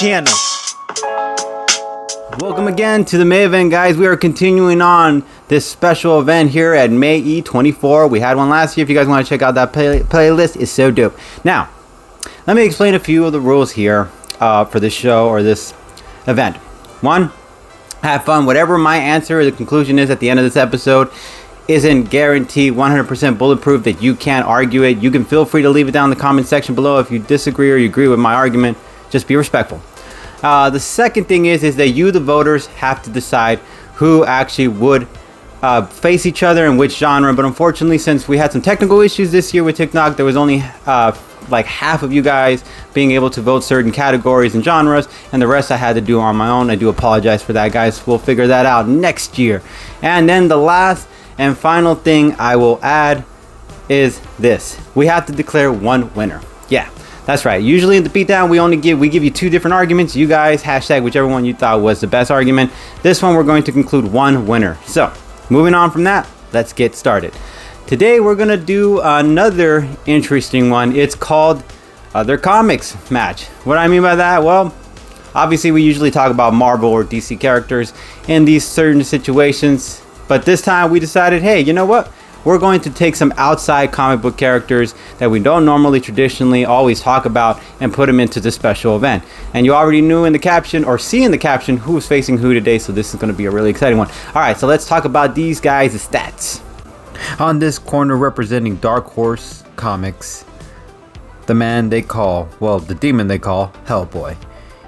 channel. Welcome again to the May event, guys. We are continuing on this special event here at May E24. We had one last year. If you guys want to check out that playlist, it's so dope. Now, let me explain a few of the rules here for this show or this event. One, have fun. Whatever my answer or the conclusion is at the end of this episode isn't guaranteed 100% bulletproof that you can't argue it. You can feel free to leave it down in the comment section below if you disagree or you agree with my argument. Just be respectful. The second thing is that you, the voters, have to decide who actually would face each other in which genre. But unfortunately, since we had some technical issues this year with TikTok, there was only like half of you guys being able to vote certain categories and genres, and the rest I had to do on my own. I do apologize for that, guys. We'll figure that out next year. And then the last and final thing I will add is this: we have to declare one winner. Yeah, that's right. Usually in the beatdown, we give you two different arguments. You guys hashtag whichever one you thought was the best argument. This one we're going to conclude one winner. So moving on from that, let's get started. Today we're gonna do another interesting one. It's called Other Comics Match. What do I mean by that? Well, obviously we usually talk about Marvel or DC characters in these certain situations, but this time we decided, hey, you know what? We're going to take some outside comic book characters that we don't normally traditionally always talk about and put them into this special event. And you already knew in the caption, or see in the caption, who's facing who today, so this is going to be a really exciting one. Alright, so let's talk about these guys' stats. On this corner representing Dark Horse Comics, the man they call, well, the demon they call Hellboy.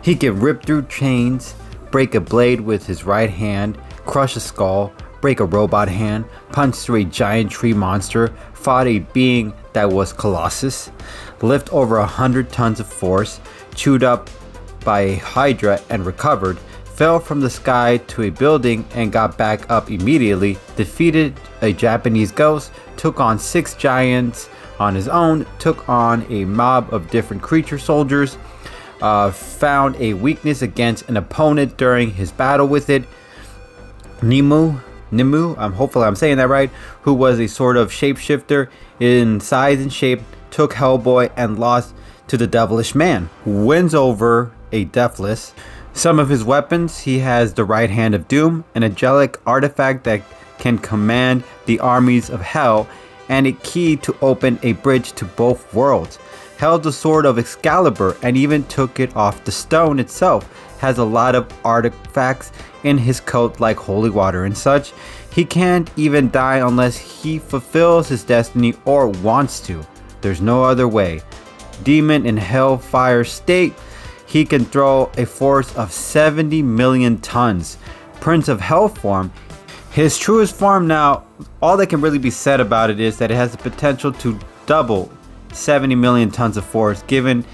He can rip through chains, break a blade with his right hand, crush a skull, break a robot hand, punch through a giant tree monster, fought a being that was Colossus, lift over 100 tons of force, chewed up by a Hydra and recovered, fell from the sky to a building and got back up immediately, defeated a Japanese ghost, took on 6 giants on his own, took on a mob of different creature soldiers, found a weakness against an opponent during his battle with it. Nimue, hopefully I'm saying that right, who was a sort of shapeshifter in size and shape, took Hellboy and lost to the Devilish Man. Wins over a Deathless. Some of his weapons, he has the right hand of Doom, an angelic artifact that can command the armies of hell, and a key to open a bridge to both worlds. Held the sword of Excalibur and even took it off the stone itself. Has a lot of artifacts in his coat like holy water and such. He can't even die unless he fulfills his destiny or wants to. There's no other way. Demon in hellfire state. He can throw a force of 70 million tons. Prince of Hell form. His truest form, now, all that can really be said about it is that it has the potential to double 70 million tons of force, given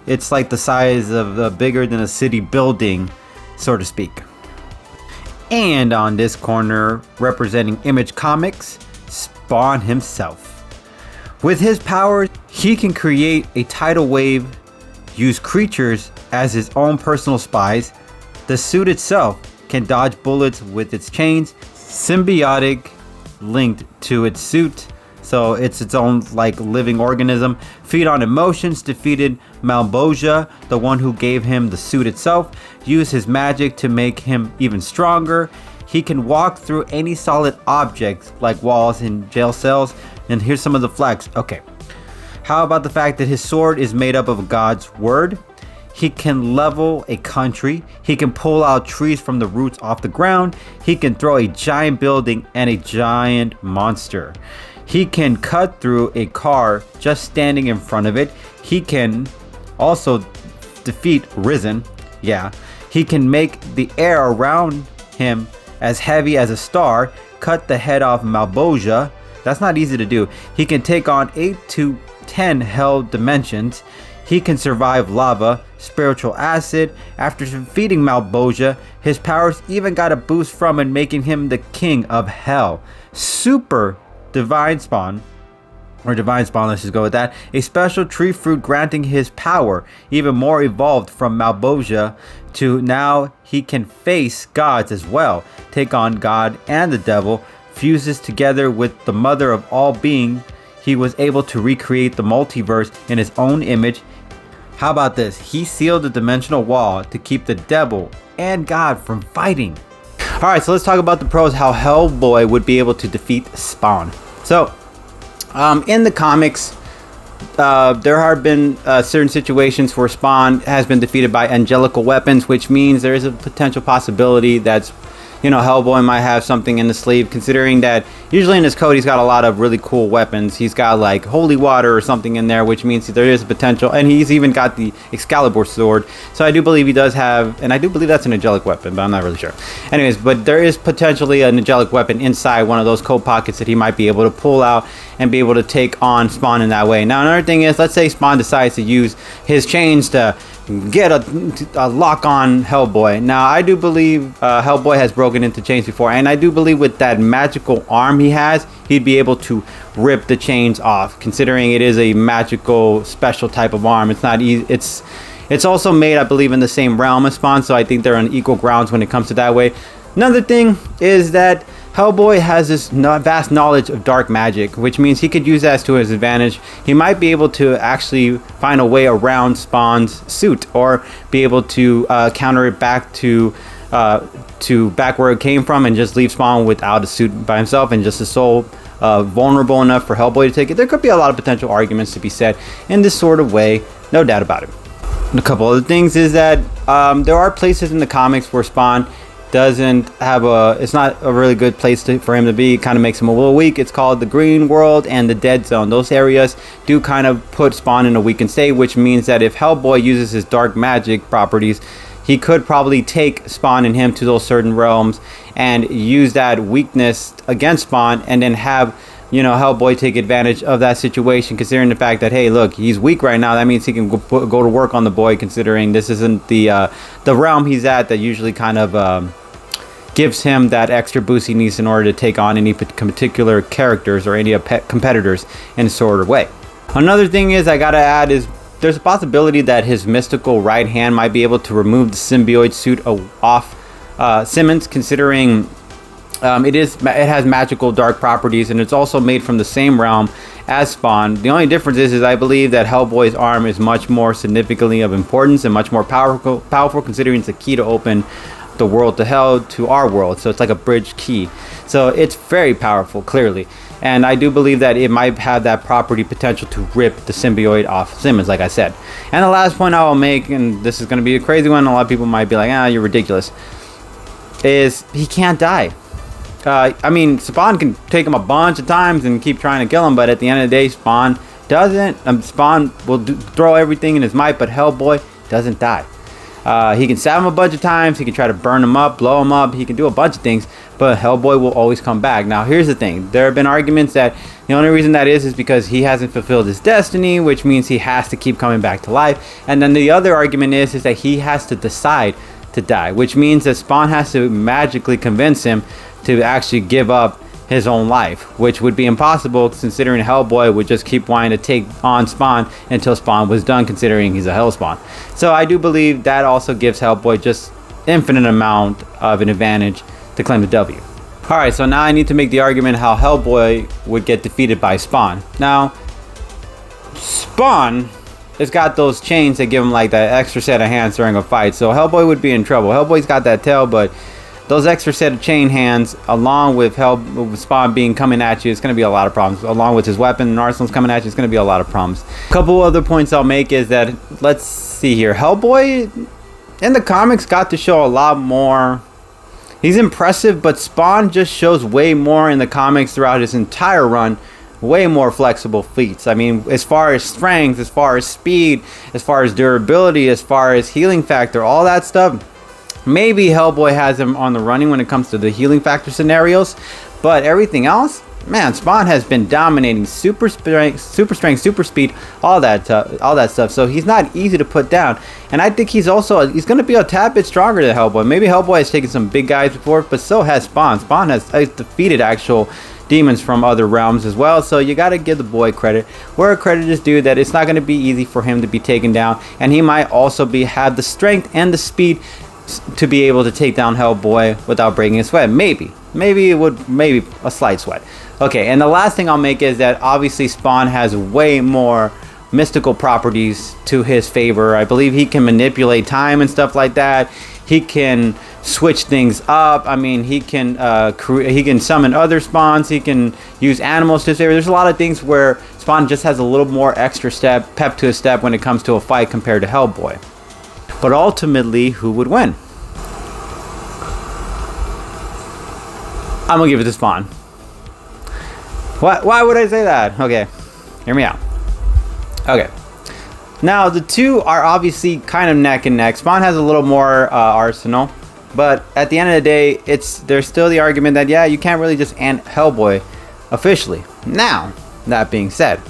it's like the size of bigger than a city building, so to speak. And on this corner, representing Image Comics, Spawn himself. With his powers, he can create a tidal wave, use creatures as his own personal spies. The suit itself can dodge bullets with its chains, symbiotic linked to its suit, so it's its own like living organism. Feed on emotions, defeated Malboja, the one who gave him the suit itself. Use his magic to make him even stronger. He can walk through any solid objects like walls and jail cells. And here's some of the flex. Okay, how about the fact that his sword is made up of God's word? He can level a country. He can pull out trees from the roots off the ground. He can throw a giant building and a giant monster. He can cut through a car just standing in front of it. He can also defeat Risen. Yeah. He can make the air around him as heavy as a star. Cut the head off Malboja. That's not easy to do. He can take on 8 to 10 hell dimensions. He can survive lava, spiritual acid. After defeating Malboja, his powers even got a boost from it, making him the king of hell. Super Divine Spawn, let's just go with that. A special tree fruit granting his power even more evolved from Malboja to now he can face gods as well. Take on God and the devil. Fuses together with the mother of all being. He was able to recreate the multiverse in his own image. How about this? He sealed the dimensional wall to keep the devil and God from fighting. Alright, so let's talk about the pros, how Hellboy would be able to defeat Spawn. So, in the comics, there have been certain situations where Spawn has been defeated by angelical weapons, which means there is a potential possibility that's, you know, Hellboy might have something in the sleeve, considering that usually in his code he's got a lot of really cool weapons. He's got like holy water or something in there, which means there is a potential, and he's even got the Excalibur sword. So I do believe he does have, and I do believe that's an angelic weapon, but I'm not really sure. Anyways, but there is potentially an angelic weapon inside one of those code pockets that he might be able to pull out and be able to take on Spawn in that way. Now another thing is, let's say Spawn decides to use his chains to get a lock on Hellboy. Now I do believe Hellboy has broken into chains before, and I do believe with that magical arm he has, he'd be able to rip the chains off, considering it is a magical special type of arm. It's not easy. It's also made, I believe, in the same realm as Spawn, so I think they're on equal grounds when it comes to that way. Another thing is that Hellboy has this vast knowledge of dark magic, which means he could use that to his advantage. He might be able to actually find a way around Spawn's suit, or be able to counter it back to back where it came from, and just leave Spawn without a suit by himself, and just his soul vulnerable enough for Hellboy to take it. There could be a lot of potential arguments to be said in this sort of way, no doubt about it. And a couple other things is that there are places in the comics where Spawn doesn't have it's not a really good place for him to be. It kind of makes him a little weak. It's called the Green World and the Dead Zone. Those areas do kind of put Spawn in a weakened state, which means that if Hellboy uses his dark magic properties, he could probably take Spawn and him to those certain realms and use that weakness against Spawn, and then have, you know, Hellboy take advantage of that situation, considering the fact that, hey, look, he's weak right now. That means he can go to work on the boy, considering this isn't the realm he's at that usually kind of gives him that extra boost he needs in order to take on any particular characters or any competitors in a sort of way. Another thing is, I gotta add, is there's a possibility that his mystical right hand might be able to remove the symbiote suit off Simmons, considering it has magical dark properties, and it's also made from the same realm as Spawn. The only difference is I believe that Hellboy's arm is much more significantly of importance and much more powerful, considering it's a key to open the world to hell to our world. So it's like a bridge key, so it's very powerful, clearly, and I do believe that it might have that property potential to rip the symbiote off Simmons, like I said. And the last point I will make, and this is going to be a crazy one, a lot of people might be like, you're ridiculous, is he can't die. I mean, Spawn can take him a bunch of times and keep trying to kill him, but at the end of the day, Spawn doesn't. Spawn will throw everything in his might, but Hellboy doesn't die. He can stab him a bunch of times, he can try to burn him up, blow him up, he can do a bunch of things, but Hellboy will always come back. Now here's the thing, there have been arguments that the only reason that is because he hasn't fulfilled his destiny, which means he has to keep coming back to life. And then the other argument is that he has to decide to die, which means that Spawn has to magically convince him to actually give up his own life, which would be impossible, considering Hellboy would just keep wanting to take on Spawn until Spawn was done, considering he's a Hellspawn. So I do believe that also gives Hellboy just infinite amount of an advantage to claim the W. Alright, so now I need to make the argument how Hellboy would get defeated by Spawn. Now, Spawn has got those chains that give him like that extra set of hands during a fight, so Hellboy would be in trouble. Hellboy's got that tail, but those extra set of chain hands, along with Spawn being coming at you, it's going to be a lot of problems. Along with his weapon and arsenals coming at you, it's going to be a lot of problems. A couple other points I'll make is that, let's see here, Hellboy in the comics got to show a lot more. He's impressive, but Spawn just shows way more in the comics throughout his entire run. Way more flexible feats. I mean, as far as strength, as far as speed, as far as durability, as far as healing factor, all that stuff. Maybe Hellboy has him on the running when it comes to the healing factor scenarios, but everything else, man, Spawn has been dominating. Super strength, super speed, all that stuff. So he's not easy to put down, and I think he's going to be a tad bit stronger than Hellboy. Maybe Hellboy has taken some big guys before, but so has Spawn. Spawn has defeated actual demons from other realms as well, so you got to give the boy credit where credit is due, that it's not going to be easy for him to be taken down, and he might also have the strength and the speed to be able to take down Hellboy without breaking a sweat. Maybe a slight sweat. Okay, and the last thing I'll make is that obviously Spawn has way more mystical properties to his favor. I believe he can manipulate time and stuff like that. He can switch things up. I mean, he can he can summon other spawns. He can use animals to his favor. There's a lot of things where Spawn just has a little more extra pep to his step when it comes to a fight compared to Hellboy. But ultimately, who would win? I'm gonna give it to Spawn. Why would I say that? Okay, hear me out. Okay. Now, the two are obviously kind of neck and neck. Spawn has a little more arsenal, but at the end of the day, there's still the argument that, yeah, you can't really just end Hellboy officially. Now, that being said,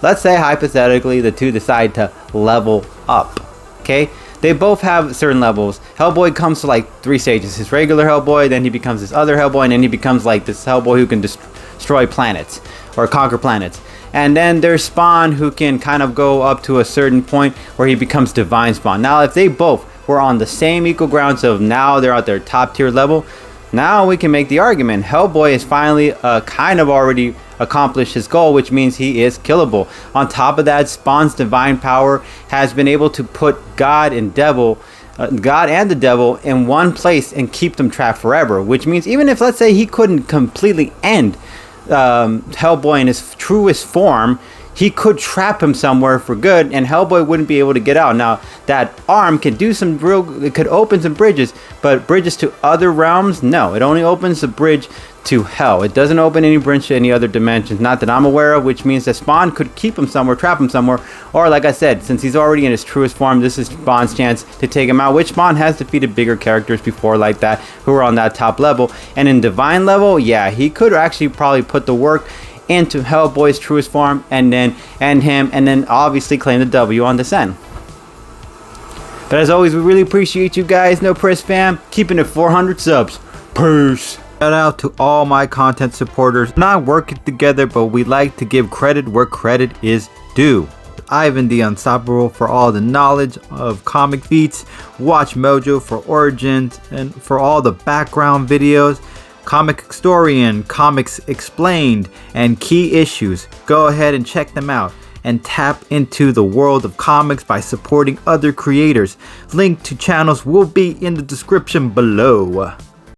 let's say hypothetically the two decide to level up, okay? They both have certain levels. Hellboy comes to like 3 stages. His regular Hellboy, then he becomes this other Hellboy, and then he becomes like this Hellboy who can destroy planets or conquer planets. And then there's Spawn, who can kind of go up to a certain point where he becomes Divine Spawn. Now, if they both were on the same equal ground, so now they're at their top tier level, now we can make the argument Hellboy has finally kind of already accomplished his goal, which means he is killable. On top of that, Spawn's divine power has been able to put God and the devil in one place and keep them trapped forever, which means even if, let's say, he couldn't completely end Hellboy in his truest form, he could trap him somewhere for good, and Hellboy wouldn't be able to get out. Now, that arm can do it could open some bridges, but bridges to other realms, no. It only opens the bridge to hell. It doesn't open any bridge to any other dimensions, not that I'm aware of, which means that Spawn could keep him somewhere, trap him somewhere, or like I said, since he's already in his truest form, this is Spawn's chance to take him out, which Spawn has defeated bigger characters before like that, who are on that top level. And in divine level, yeah, he could actually probably put the work into Hellboy's truest form and then end him, and then obviously claim the W on this end. But as always, we really appreciate you guys. No Press fam, keeping it 400 subs. Peace. Shout out to all my content supporters. Not working together, but we like to give credit where credit is due. Ivan the Unstoppable for all the knowledge of comic feats. Watch Mojo for origins and for all the background videos. Comic Historian, Comics Explained, and Key Issues. Go ahead and check them out and tap into the world of comics by supporting other creators. Link to channels will be in the description below.